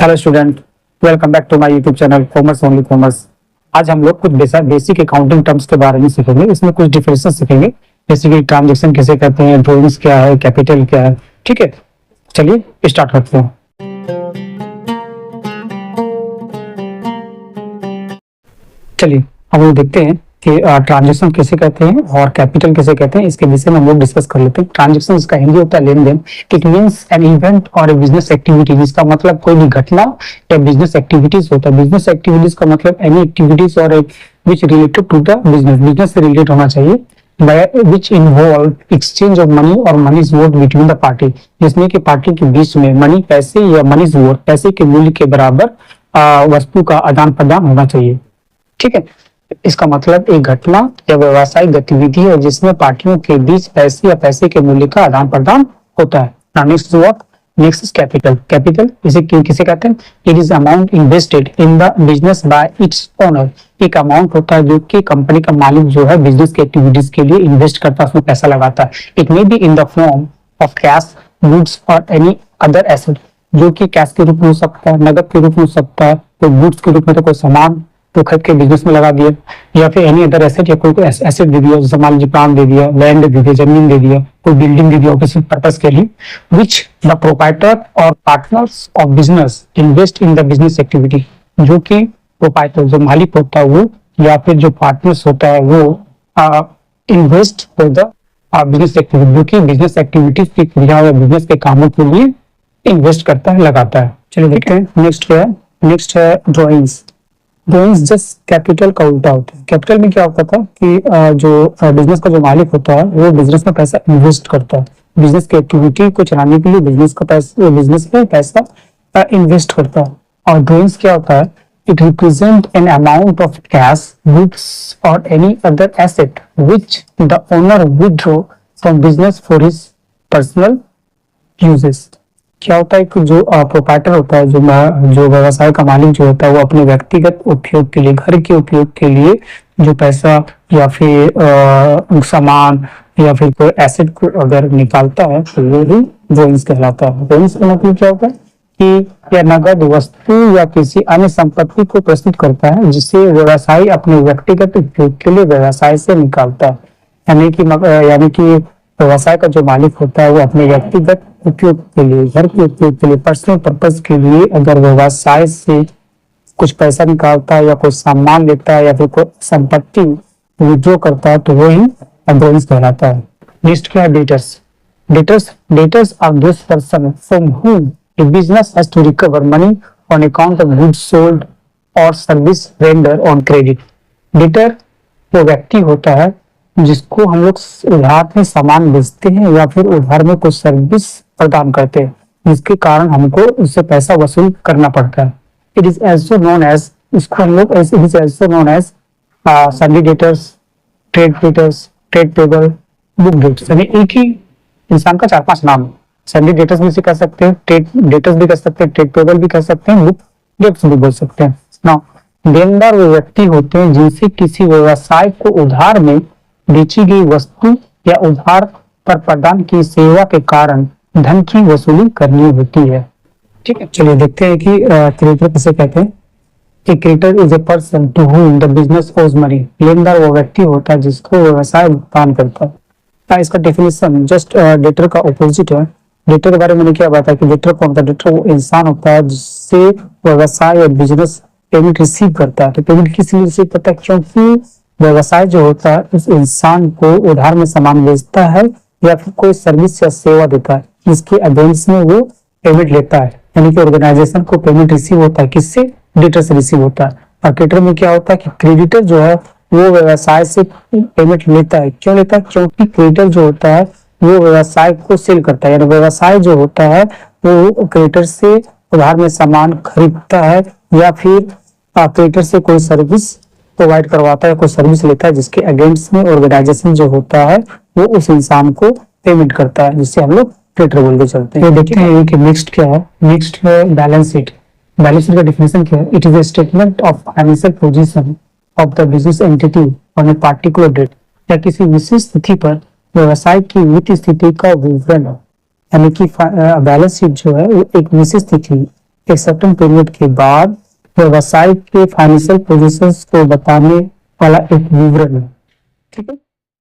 Hello student, welcome back to my YouTube channel commerce only commerce. आज हम लोग कुछ बेसिक अकाउंटिंग टर्म्स के बारे में सीखेंगे। इसमें कुछ डिफरेंसेस सीखेंगे, जैसे कि ट्रांजैक्शन किसे कहते हैं, ड्रॉइंग्स क्या है, कैपिटल क्या है। ठीक है, चलिए स्टार्ट करते हैं। चलिए हम लोग देखते हैं कि ट्रांजैक्शन किसे कहते हैं और कैपिटल किसे कहते हैं। इसके विषय में हम लोग डिस्कस कर लेते हैं। ट्रांजैक्शन इसका हिंदी होता है लेन देन। It means an event or a business activity, जिसका मतलब कोई भी घटना या बिजनेस एक्टिविटीज होता है। बिजनेस एक्टिविटीज का मतलब any activities or which related to the business, business से रिलेटेड होना चाहिए। Which involve exchange of money or money is vote between the party, जिसमें कि पार्टी के बीच में मनी, पैसे या मनी इज वोट, पैसे के मूल्य के बराबर वस्तु का आदान प्रदान होना चाहिए। ठीक है, इसका मतलब एक घटना या व्यवसायिक गतिविधि है जिसमें पार्टियों के बीच पैसे या पैसे के मूल्य का आदान प्रदान होता है। Next is capital. कैपिटल इसे किसे कहते हैं? It is amount invested in the business by its owner. एक अमाउंट होता है जो कि कंपनी का मालिक जो है बिजनेस की एक्टिविटीज के लिए इन्वेस्ट करता है, उसमें पैसा लगाता है। It may be in the form of cash, goods or any other asset, जो कि कैश के रूप में हो सकता है, नगद के रूप में हो सकता है, कोई गुड्स के रूप में, तो कोई सामान तो खरीद के बिजनेस में लगा दिया, या फिर एनी अदर एसेट, या कोई एसेट दे दिया, जैसे मान लीजिए प्लांट दे दिया, लैंड दे दिया, जमीन दे दिया, कोई बिल्डिंग दे दिया किसी पर्पस के लिए। विच द प्रोप्राइटर और partners of business invest in the business activity, जो कि प्रोप्राइटर जो मालिक होता है वो, या फिर जो पार्टनर्स होता है वो invest for the business activity, जो कि बिजनेस एक्टिविटीज की क्रिया या बिजनेस के कामों के लिए इन्वेस्ट करता है, लगाता है। चलिए देखते हैं नेक्स्ट क्या है। नेक्स्ट है ड्रॉइंग्स। ड्रॉइंग्स जस्ट कैपिटल का उल्टा होता है। कैपिटल में क्या होता था कि जो बिजनेस का जो मालिक होता है वो बिजनेस में पैसा इन्वेस्ट करता है, बिजनेस की एक्टिविटी को चलाने के लिए बिजनेस में पैसा इन्वेस्ट करता है। और ड्रॉइंग्स क्या होता है? It represent an amount of cash, goods or any other asset which the owner withdraw from business for his personal uses. क्या होता है कि जो प्रोप्राइटर होता है, जो व्यवसाय का मालिक जो होता है, वो अपने व्यक्तिगत उपयोग के लिए, घर के उपयोग के लिए जो पैसा या फिर सामान या फिर कोई एसेट को अगर निकालता है तो वो ही ड्रॉइंग्स कहलाता है। ड्रॉइंग्स का मतलब क्या होता है कि यह नगद वस्तु या किसी अन्य संपत्ति को प्रस्तुत करता है जिसे व्यवसायी अपने व्यक्तिगत उपयोग के लिए व्यवसाय से निकालता है। यानी कि व्यवसाय का जो मालिक होता है वो अपने व्यक्तिगत उपयोग के लिए, घर के उपयोग के लिए, पर्सनल पर्पस के लिए अगर व्यवसाय से कुछ पैसा निकालता है या कोई सामान लेता है या फिर कोई संपत्ति विड्रॉ करता है तो वही ड्रॉइंग्स कहलाता है। नेक्स्ट क्या है? Debtors. Debtors are those person from whom a business has to recover money on account of goods sold or service rendered on credit। Debtor वो व्यक्ति होता है जिसको हम लोग उधार में सामान बेचते हैं या फिर उधार में कुछ सर्विस प्रदान करते हैं, जिसके कारण हमको उससे पैसा वसूल करना पड़ता है। It is also known as, इसको हम लोग it is also known as sundry debtors, trade debtors, trade payable, book debts. यानी एक ही इंसान का 4-5 नाम है। सन्डी डेटर्स भी कह सकते हैं, ट्रेड डेटर्स भी कह सकते हैं, ट्रेड पेबल भी कह सकते हैं, बुक डेट्स भी बोल सकते हैं। नाउ देनदार वो व्यक्ति होते हैं जिनसे किसी व्यवसाय को उधार में बेची गई वस्तु या उधार पर प्रदान की सेवा के कारण धन की वसूली करनी होती है। ठीक है, चलिए देखते हैं कि क्रेडिटर किसे कहते हैं। Creditor is a person to whom the business owes money. लेनदार वो व्यक्ति होता है जिसको व्यवसाय भुगतान करता है। इसका डेफिनेशन जस्ट डेटर का ऑपोजिट है। डेटर के बारे में मैंने क्या बताया कि डेटर कौन होता है? डेटर वो इंसान होता है जिससे व्यवसाय या बिजनेस पेमेंट रिसीव करता है। तो पेमेंट किस लिए रिसीव करता है? क्योंकि व्यवसाय जो होता है उस इंसान को उधार में सामान बेचता है या फिर कोई सर्विस या सेवा देता है, जिसके अगेंस्ट में वो पेमेंट लेता है। यानी कि ऑर्गेनाइजेशन को पेमेंट रिसीव होता है, किससे? डेटर से रिसीव होता है। और क्रेडिटर में क्या होता है कि क्रेडिटर जो है वो व्यवसाय से पेमेंट लेता है। क्यों लेता है? क्योंकि क्रेडिटर जो होता है वो व्यवसाय को सेल करता है, यानी व्यवसाय जो होता है वो क्रेडिटर से उधार में सामान खरीदता है या फिर क्रेडिटर से कोई सर्विस प्रोवाइड करवाता है, कोई सर्विस लेता है, जिसके अगेंस्ट में ऑर्गेनाइजेशन जो होता है वो उस इंसान को पेमेंट करता है, जिससे हम लोग क्रेडिटर बोल के चलते हैं। देखते हैं कि नेक्स्ट क्या है। नेक्स्ट है बैलेंस शीट। बैलेंस शीट का डेफिनेशन क्या है? It is a statement of financial position of the business entity on a particular date, या किसी विशेष तिथि पर व्यवसाय की वित्तीय स्थिति का विवरण। यानी कि बैलेंस शीट जो है वो एक विशेष तिथि एक सर्टेन पीरियड के बाद व्यवसाय के फाइनेंशियल पोजीशंस को बताने वाला एक विवरण है। ठीक है।